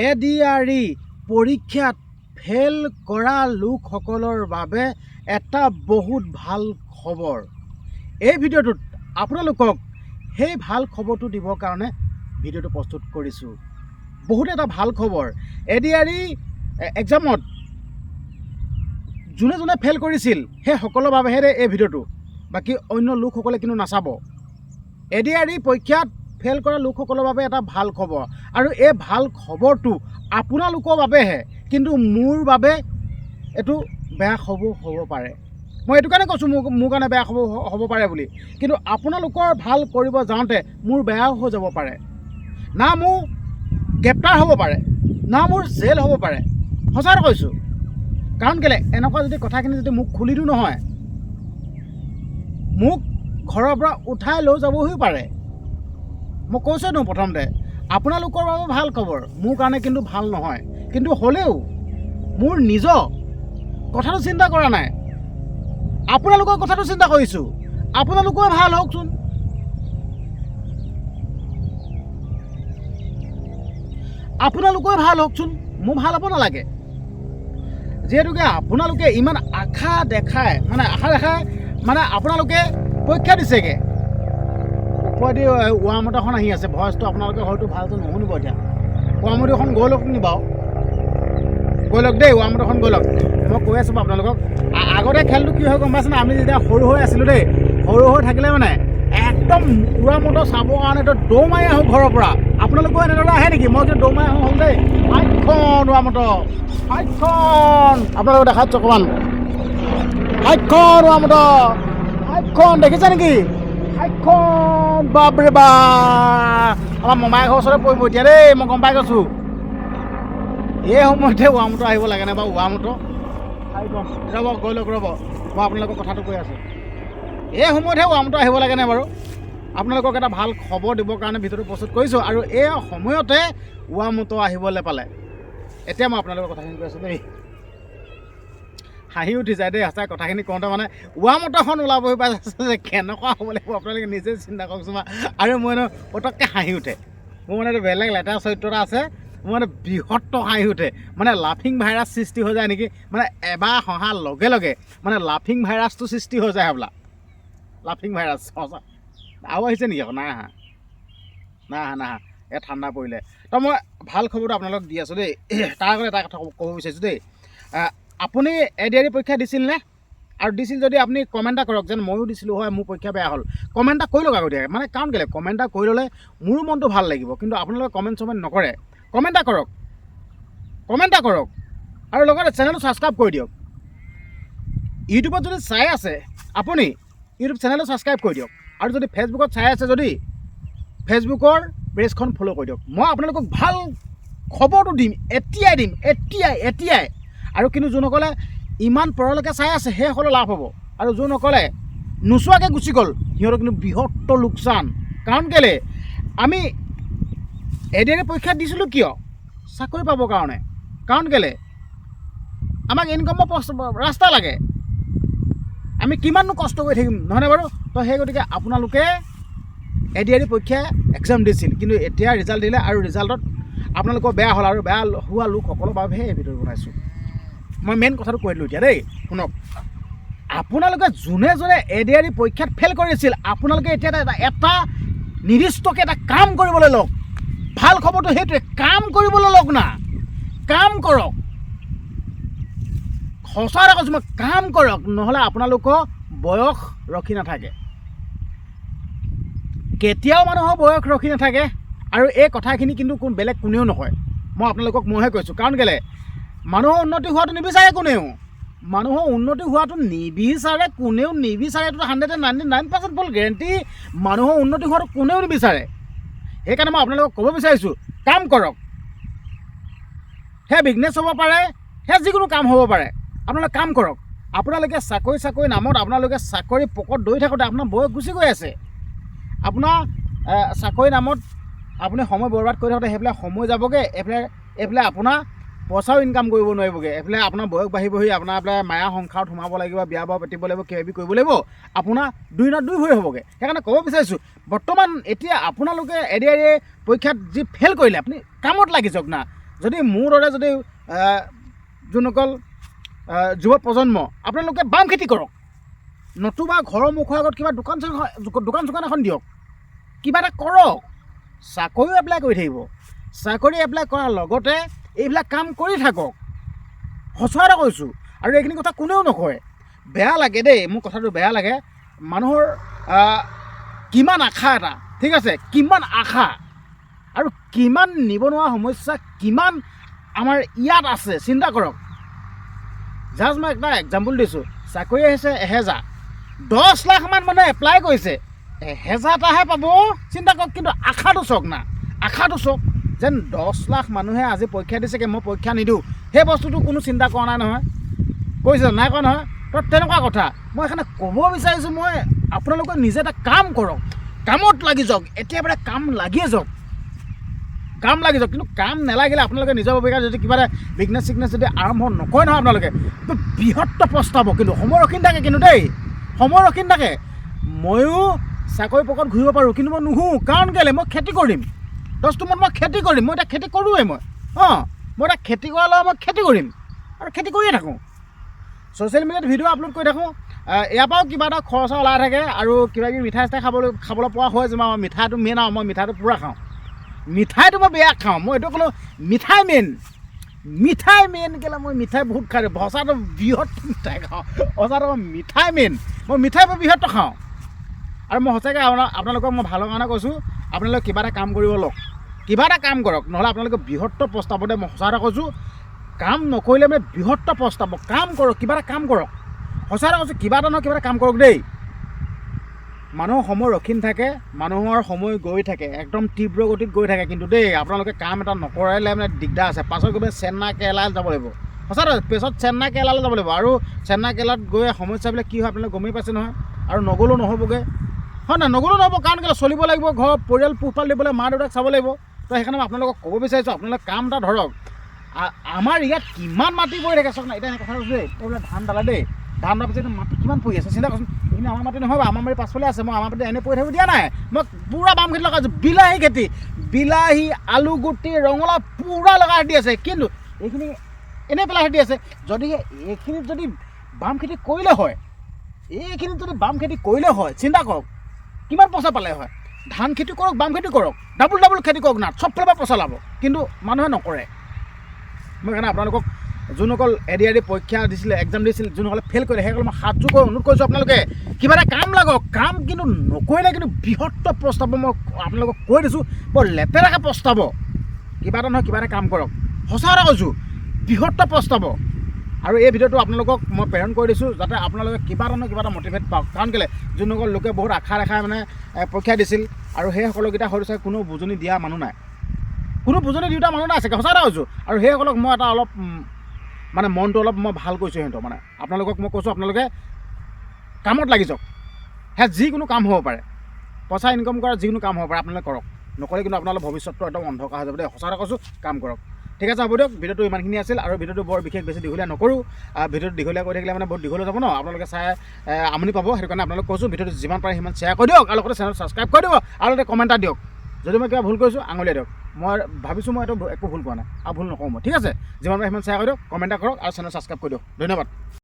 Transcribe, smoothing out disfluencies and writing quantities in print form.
ADRE পৰীক্ষাত fail কৰা লোকসকলৰ বাবে এটা বহুত ভাল খবৰ। এই ভিডিঅ'টোত আপোনালোকক সেই ভাল খবৰটো দিবৰ কাৰণে ভিডিঅ'টো প্ৰস্তুত কৰিছোঁ। বহুত এটা ভাল খবৰ। ADRE এক্সামত যোনে যোনে ফেল কৰিছিল সেই সকলৰ বাবেহে এই ভিডিঅ'টো, বাকী অন্য লোকসকলে কিন্তু নাচাব। ADRE পৰীক্ষাত ফেল কৰা লোকসকলৰ বাবে এটা ভাল খবৰ, আৰু এই ভাল খবৰটো আপোনালোকৰ বাবেহে, কিন্তু মোৰ বাবে এইটো বেয়া খবৰ হ'ব পাৰে। মই এইটো কাৰণে কৈছোঁ মোৰ কাৰণে বেয়া খবৰ হ'ব পাৰে বুলি, কিন্তু আপোনালোকৰ ভাল কৰিব যাওঁতে মোৰ বেয়াও হৈ যাব পাৰে। না মোৰ গ্ৰেপ্তাৰ হ'ব পাৰে, না মোৰ জেল হ'ব পাৰে। সঁচাকৈ কৈছোঁ, কাৰণ কেলৈ এনেকুৱা যদি কথাখিনি যদি মোক খুলি দিওঁ নহয়, মোক ঘৰৰ পৰা উঠাই লৈ যাবহি পাৰে। মই কৈছোঁ ন, প্ৰথমতে আপোনালোকৰ বাবে ভাল খবৰ, মোৰ কাৰণে কিন্তু ভাল নহয়। কিন্তু হ'লেও মোৰ নিজৰ কথাটো চিন্তা কৰা নাই, আপোনালোকৰ কথাটো চিন্তা কৰিছোঁ। আপোনালোকৰ ভাল হওকচোন। আপোনালোকৰ ভাল হওকচোন, মোৰ ভাল হ'ব নালাগে। যিহেতুকে আপোনালোকে ইমান আশা দেখায় মানে আপোনালোকে পৰীক্ষা দিছেগৈ। ওপৰেদি ৱামত আহি আছে, ভইচটো আপোনালোকে হয়তো ভালকৈ নুশুনিব। এতিয়া ৱামত এখন গৈ লওক নি বাৰু, গৈ লওক দেই, ৱামত এখন গৈ লওক। মই কৈ আছোঁ আপোনালোকক, আগতে খেলটো কি হয় গম পাইছেনে? আমি যেতিয়া সৰু হৈ আছিলোঁ দেই, সৰু হৈ থাকিলে মানে একদম ৱামত চাবৰ কাৰণে দৌৰ মাৰি আহোঁ ঘৰৰ পৰা। আপোনালোকেও এনেদৰে আহে নেকি? মই কিন্তু দৌৰ মাৰি আহোঁ হ'ল দেই। হাইটখন ৱামত, হাইটখন আপোনালোকে দেখাচ্ছ অকণমান, হাইটখন ৱামত, হাইটখন দেখিছে নেকি? হাইটখন বাপৰে বা, আমাৰ মমাই ঘৰৰ ওচৰতে পৰিব এতিয়া দেই, মই গম পাই গৈছোঁ। এই সময়তে ৱামত আহিব লাগে নে বাৰু? ৱামত ৰ'ব, গৈ লওক, ৰ'ব, মই আপোনালোকৰ কথাটো কৈ আছোঁ। এই সময়তহে ৱামত আহিব লাগেনে বাৰু? আপোনালোকক এটা ভাল খবৰ দিবৰ কাৰণে ভিডিঅ'টো প্ৰস্তুত কৰিছোঁ, আৰু এই সময়তে ৱামত আহিবলৈ পালে। এতিয়া মই আপোনালোকৰ কথাখিনি কৈ আছোঁ দেই, হাঁহি উঠি যায় দেই সঁচাই কথাখিনি কওঁতে। মানে ৱামতখন ওলাবহি পাইছে যে কেনেকুৱা হ'ব লাগিব আপোনালোকে নিজে চিন্তা কৰকচোন। আৰু মই পটককৈ হাঁহি উঠে, মোৰ মানে বেলেগ লেতেৰা চৰিত্ৰ এটা আছে, মোৰ মানে বৃহত্তৰ হাঁহি উঠে। মানে লাফিং ভাইৰাছ সৃষ্টি হৈ যায় নেকি, মানে এবাৰ হহাৰ লগে লগে মানে লাফিং ভাইৰাছটো সৃষ্টি হৈ যায় হ'বলা। লাফিং ভাইৰাছ সঁচা আৰু আহিছে নেকি আকৌ? নাই আহা, এই ঠাণ্ডা পৰিলে। তো মই ভাল খবৰটো আপোনালোকক দি আছোঁ দেই। তাৰ আগতে এটা কথা ক'ব বিচাৰিছোঁ দেই, আপুনি ADRE পৰীক্ষা দিছিল নে? আৰু দিছিল যদি আপুনি কমেণ্ট এটা কৰক, যেন ময়ো দিছিলোঁ হয়, মোৰ পৰীক্ষা বেয়া হ'ল। কমেণ্ট এটা কৰি লওক আগতীয়াকৈ, মানে কাৰণ কেলৈ কমেণ্ট এটা কৰি ল'লে মোৰো মনটো ভাল লাগিব। কিন্তু আপোনালোকে কমেণ্ট নকৰে। কমেণ্ট এটা কৰক, আৰু লগতে চেনেলটো ছাবস্ক্ৰাইব কৰি দিয়ক। ইউটিউবত যদি চাই আছে আপুনি, ইউটিউব চেনেলটো ছাবস্ক্ৰাইব কৰি দিয়ক। আৰু যদি ফেচবুকত চাই আছে, যদি ফেচবুকৰ পেজখন ফ'ল' কৰি দিয়ক। মই আপোনালোকক ভাল খবৰটো দিম, এতিয়াই। আৰু কিন্তু যোনসকলে ইমান পৰলৈকে চাই আছে সেইসকলৰ লাভ হ'ব, আৰু যোনসকলে নোচোৱাকৈ গুচি গ'ল সিহঁতৰ কিন্তু বৃহত্তৰ লোকচান। কাৰণ কেলৈ আমি ADRE পৰীক্ষা দিছিলোঁ কিয়? চাকৰি পাবৰ কাৰণে। কাৰণ কেলৈ আমাক ইনকামৰ ৰাস্তা লাগে। আমি কিমাননো কষ্ট কৰি থাকিম নহয়নে বাৰু? তো সেই গতিকে আপোনালোকে ADRE পৰীক্ষা এক্সাম দিছিল, কিন্তু এতিয়া ৰিজাল্ট দিলে, আৰু ৰিজাল্টত আপোনালোকৰ বেয়া হ'ল, আৰু বেয়া হোৱা লোকসকলৰ বাবেহে এই ভিডিঅ' বনাইছোঁ। মই মেইন কথাটো কৈ দিলোঁ এতিয়া দেই, শুনক। আপোনালোকে যোনে ADRE পৰীক্ষাত ফেল কৰিছিল, আপোনালোকে এতিয়া এটা নিৰ্দিষ্টকৈ এটা কাম কৰিবলৈ লওক। ভাল খবৰটো সেইটোৱে, কাম কৰিবলৈ লওক না, কাম কৰক। সঁচা কথা কৈছোঁ মই, কাম কৰক, নহ'লে আপোনালোকৰ বয়স ৰখি নাথাকে। কেতিয়াও মানুহৰ বয়স ৰখি নাথাকে, আৰু এই কথাখিনি কিন্তু বেলেগ কোনেও নকয়। মই আপোনালোকক মইহে কৈছোঁ। কাৰণ কেলৈ মানুহৰ উন্নতি হোৱাটো নিবিচাৰে কোনেও, মানুহৰ উন্নতি হোৱাটো নিবিচাৰে কোনেও, নিবিচাৰেটো 199% ফুল গেৰেণ্টি। মানুহৰ উন্নতি হোৱাটো কোনেও নিবিচাৰে। সেইকাৰণে মই আপোনালোকক ক'ব বিচাৰিছোঁ, কাম কৰক। সেই বিজনেছ হ'ব পাৰে, সেই যিকোনো কাম হ'ব পাৰে, আপোনালোকে কাম কৰক। আপোনালোকে চাকৰি নামত আপোনালোকে চাকৰি পকৰত দৌৰি থাকোঁতে আপোনাৰ বয়স গুচি গৈ আছে। আপোনাৰ চাকৰি নামত আপুনি সময় বৰবাদ কৰি থাকোঁতে সেইফালে সময় যাবগৈ, এইফালে আপোনাৰ পইচাও ইনকাম কৰিব নোৱাৰিবগৈ। এইফালে আপোনাৰ বয়স বাঢ়িবহি, আপোনাৰ এইফালে মায়া সংসাৰত সোমাব লাগিব, বিয়া বাৰু পাতিব লাগিব, কিবা কিবি কৰিব লাগিব, আপোনাৰ 2 ন 2 হৈ হ'বগৈ। সেইকাৰণে ক'ব বিচাৰিছোঁ, বৰ্তমান এতিয়া আপোনালোকে ADRE পৰীক্ষাত যি ফেল কৰিলে, আপুনি কামত লাগি যাওক না। যদি মোৰ দৰে যদি যোনসকল যুৱ প্ৰজন্ম আপোনালোকে বাম খেতি কৰক, নতুবা ঘৰৰ মুখৰ আগত কিবা দোকান চোকান এখন দিয়ক, কিবা এটা কৰক। চাকৰিও এপ্লাই কৰি থাকিব, চাকৰি এপ্লাই কৰাৰ লগতে এইবিলাক কাম কৰি থাকক। সঁচা এটা কৈছোঁ, আৰু এইখিনি কথা কোনেও নকয়। বেয়া লাগে দেই, মোৰ কথাটো বেয়া লাগে। মানুহৰ কিমান আশা এটা, ঠিক আছে, কিমান আশা আৰু কিমান নিবনুৱা সমস্যা কিমান আমাৰ ইয়াত আছে চিন্তা কৰক। জাষ্ট মই এটা এক্সাম্পল দিছোঁ, চাকৰি আহিছে 1000, 10 লাখমান মানুহে এপ্লাই কৰিছে, 1000 এটাহে পাব। চিন্তা কৰক, কিন্তু আশাটো চাওক না, আশাটো চাওক যেন 10 লাখ মানুহে আজি পৰীক্ষা দিছেগৈ, মই পৰীক্ষা নিদিওঁ, সেই বস্তুটো কোনো চিন্তা কৰা নাই নহয়, কৈছে নাই কৰা নহয়। তো তেনেকুৱা কথা মই সেইকাৰণে ক'ব বিচাৰিছোঁ, মই আপোনালোকে নিজে এটা কাম কৰক, কামত লাগি যাওক, এতিয়াৰ কাম লাগিয়ে যাওক, কাম লাগি যাওক। কিন্তু কাম নালাগিলে আপোনালোকে নিজৰ ভূমিকা যদি কিবা এটা বিজনেছ যদি আৰম্ভ নকৰে নহয়, আপোনালোকে তো বৃহত্তৰ প্ৰস্তাৱ, কিন্তু সময় ৰখি থাকে, কিন্তু দেই সময় ৰখি থাকে। ময়ো চাকৰি পকৰত ঘূৰিব পাৰোঁ, কিন্তু মই নুঘূৰোঁ, কাৰণ কেলৈ মই খেতি কৰিম, 10 টোমত মই খেতি কৰিম। মই এতিয়া খেতি কৰোঁৱেই, মই এতিয়া খেতি কৰাৰ লগত মই খেতি কৰিম আৰু খেতি কৰিয়ে থাকোঁ। ছ'চিয়েল মিডিয়াত ভিডিঅ' আপলোড কৰি থাকোঁ, ইয়াৰ পৰাও কিবা এটা খৰচা ওলাই থাকে, আৰু কিবা কিবি মিঠাই চিঠাই খাবলৈ পোৱা হয় যে মই মিঠাইটো মেইন, আৰু মই মিঠাইটো পূৰা খাওঁ। মিঠাইটো মই বেয়া খাওঁ, মই এইটো ক'লোঁ মিঠাই মেইন কেলৈ মই মিঠাই বহুত খাই দিওঁ, সঁচাটো বৃহৎ মিঠাই খাওঁ, সঁচাটো মিঠাই মেইন, মই মিঠাই বৃহৎ খাওঁ। আৰু মই সঁচাকৈ আপোনালোকক মই ভালৰ কাৰণে কৈছোঁ, আপোনালোকে কিবা এটা কাম কৰিব লওক, কিবা এটা কাম কৰক, নহ'লে আপোনালোকে বৃহত্তৰ প্ৰস্তাৱতে মই সঁচা এটা কৈছোঁ, কাম নকৰিলে মানে বৃহত্তৰ প্ৰস্তাৱ, কাম কৰক, কিবা এটা কাম কৰক। সঁচা এটা কৈছোঁ, কিবা এটা নহয় কিবা এটা কাম কৰক দেই। মানুহৰ সময় ৰখি থাকে, মানুহৰ সময় গৈ থাকে, একদম তীব্ৰ গতিত গৈ থাকে, কিন্তু দেই আপোনালোকে কাম এটা নকৰিলে মানে দিগদাৰ আছে। পাছত গৈ চেন্নাই কেৰেলালৈ যাব লাগিব, সঁচা পিছত চেন্নাই কেৰেলালৈ যাব লাগিব, আৰু চেন্নাই কেৰেলাত গৈ সমস্যাবিলাক কি হয় আপোনালোকে গমেই পাইছে নহয়। আৰু নগ'লেও নহ'বগৈ, হয় নাই, নগ'লেও নহ'ব, কাৰণ কেলৈ চলিব লাগিব, ঘৰৰ পৰিয়াল পোহপাল দিবলৈ, মা দেউতাক চাব লাগিব। তো সেইকাৰণে মই আপোনালোকক ক'ব বিচাৰিছোঁ, আপোনালোকে কাম এটা ধৰক। আমাৰ ইয়াত কিমান মাটি পৰি থাকে চাওক না, এতিয়া কথা কৈছোঁ দেই, এইবিলাক ধান দালা দেই, ধান দাৰ পিছত মাটি কিমান পৰি আছে চিন্তা কৰচোন। এইখিনি আমাৰ মাটি নহয়, আমাৰ মাটি পাছফালে আছে, মই আমাৰ মাটি এনে পৰি থাকিব দিয়া নাই, মই পূৰা বাম খেতি লগাইছোঁ, বিলাহী খেতি, বিলাহী, আলু গুটি, ৰঙালাও পূৰা লগাই দি আছে, কিন্তু এইখিনি এনেই পেলাই দি আছে। যদিহে এইখিনিত যদি বাম খেতি কৰিলে হয়, এইখিনিত যদি বাম খেতি কৰিলে হয়, চিন্তা কৰক কিমান পইচা পালে হয়। ধান খেতি কৰক, বাম খেতি কৰক, ডাবুল খেতি কৰক না, চবফালৰ পৰা পইচা লাভ, কিন্তু মানুহে নকৰে। মই সেইকাৰণে আপোনালোকক যোনসকল এডি পৰীক্ষা দিছিলে, এক্সাম দিছিলে, যোনসকলে ফেইল কৰিলে, সেইসকল মই হাত যোৰ অনুৰোধ কৰিছোঁ, আপোনালোকে কিবা এটা কাম লাগক, কাম কিন্তু নকৰিলে কিন্তু বৃহত্তৰ প্ৰস্তাৱ মই আপোনালোকক কৈ দিছোঁ, বৰ লেতেৰাকৈ প্ৰস্তাৱ, কিবা এটা নহয় কিবা এটা কাম কৰক, সঁচা এটা কৈছোঁ, বৃহত্তৰ প্ৰস্তাৱ। আৰু এই ভিডিঅ'টো আপোনালোকক মই প্ৰেৰণ কৰি দিছোঁ, যাতে আপোনালোকে কিবা এটা নহয় কিবা এটা মটিভেট পাওক, কাৰণ কেলৈ যোনসকল লোকে বহুত আশা দেখাই মানে পৰীক্ষা দিছিল, আৰু সেইসকলকেইটা হয়তো চাগে কোনো বুজনি দিয়া মানুহ নাই, কোনো বুজনি দিওঁতা মানুহ নাই চাগে, সঁচা এটা কৈছোঁ। আৰু সেইসকলক মই এটা অলপ মানে মনটো অলপ মই ভাল কৈছোঁ, সিহঁতক মানে আপোনালোকক মই কৈছোঁ, আপোনালোকে কামত লাগি যাওক। সেয়া যিকোনো কাম হ'ব পাৰে, পইচা ইনকাম কৰা যিকোনো কাম হ'ব পাৰে, আপোনালোকে কৰক, নকৰে কিন্তু আপোনালোকৰ ভৱিষ্যতটো একদম অন্ধকাৰ হৈ যাব দেই, সঁচা এটা কৈছোঁ, কাম কৰক। ঠিক আছে, হ'ব দিয়ক, ভিডিঅ'টো ইমানখিনি আছিল, আৰু ভিডিঅ'টো বৰ বিশেষ বেছি দীঘলীয়া নকৰোঁ, ভিডিঅ'টো দীঘলীয়া কৰি থাকিলে মানে বহুত দীঘলীয়া যাব ন, আপোনালোকে চাই আমনি পাব, সেইটো কাৰণে আপোনালোক কৈছোঁ, ভিডিঅ'টো যিমান পাৰে সিমান শ্বেয়াৰ কৰি দিয়ক, আৰু লগতে চেনেল ছাবস্ক্ৰাইব কৰি দিব, আৰু লগতে কমেণ্ট এটা দিয়ক। যদি মই কিবা ভুল কৰিছোঁ আঙুলিয়াই দিয়ক, মই ভাবিছোঁ মই এইটো একো ভুল কৰা নাই, আৰু ভুল নকৰোঁ মই, ঠিক আছে। যিমান পাৰে সিমান শ্বেয়াৰ কৰি দিয়ক, কমেণ্ট এটা কৰক, আৰু চেনেল ছাবস্ক্ৰাইব কৰি দিয়ক, ধন্যবাদ।